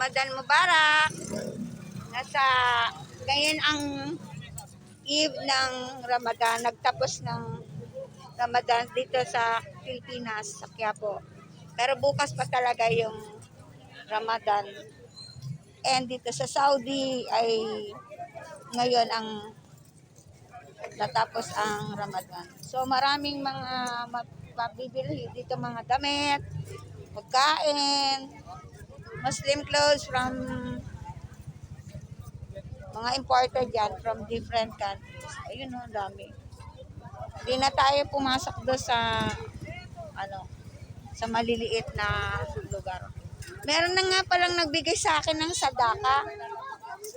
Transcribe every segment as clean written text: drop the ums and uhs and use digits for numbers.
Ramadan Mubarak. Nasa ngayon ang eve ng Ramadan, nagtapos ng Ramadan dito sa Pilipinas, sa Quiapo. Pero bukas pa talaga yung Ramadan. And dito sa Saudi ay ngayon ang natapos ang Ramadan. So maraming mga mabibili dito, mga damit, pagkain, Muslim clothes from mga imported yan from different countries. Ayun o, dami. Hindi na tayo pumasok doon sa sa maliliit na lugar. Meron na nga palang nagbigay sa akin ng sadaka.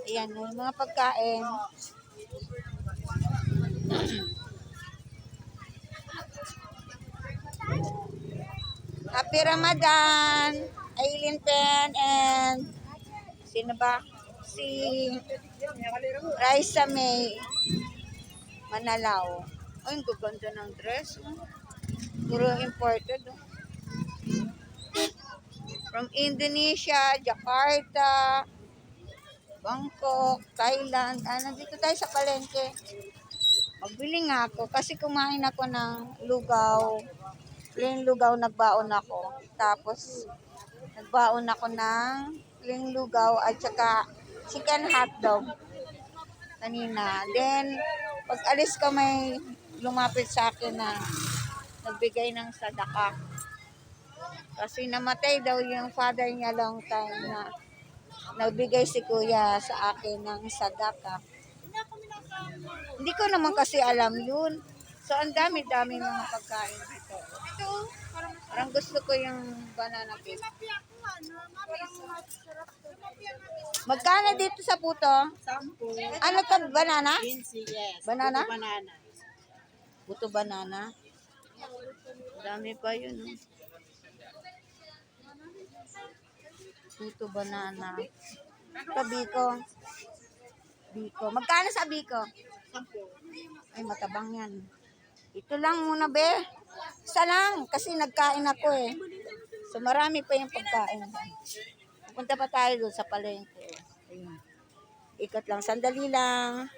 Ayan, yung mga pagkain. Happy Ramadan, Aileen Pen, and sino ba? Si Raisa May Manalao. Ay, ang gaganda ng dress. Puro imported. From Indonesia, Jakarta, Bangkok, Thailand. Nandito tayo sa palengke. Magbili nga ako kasi kumain ako ng lugaw. Plain lugaw, nagbaon ako. Tapos, nagbaon ako ng plain lugaw at saka chicken hotdog kanina. Then, pag alis ko may lumapit sa akin na nagbigay ng sadaka. Kasi namatay daw yung father niya long time na nagbigay si kuya sa akin ng sadaka. Hindi ko naman kasi alam yun. So, ang dami-dami mga pagkain dito. Parang gusto ko yung banana cake. Magkano dito sa puto? 10. Ano to, banana? 15, yes. Banana? Puto banana. Puto banana. Dami pa yun. Puto banana. Ito, biko. Biko. Magkano sa biko? 10. Ay, matabang yan. Ito lang muna, be. Isa lang, kasi nagkain ako eh. So, marami pa yung pagkain. Pupunta pa tayo doon sa palengke. Ayun. Ikot lang, sandali lang.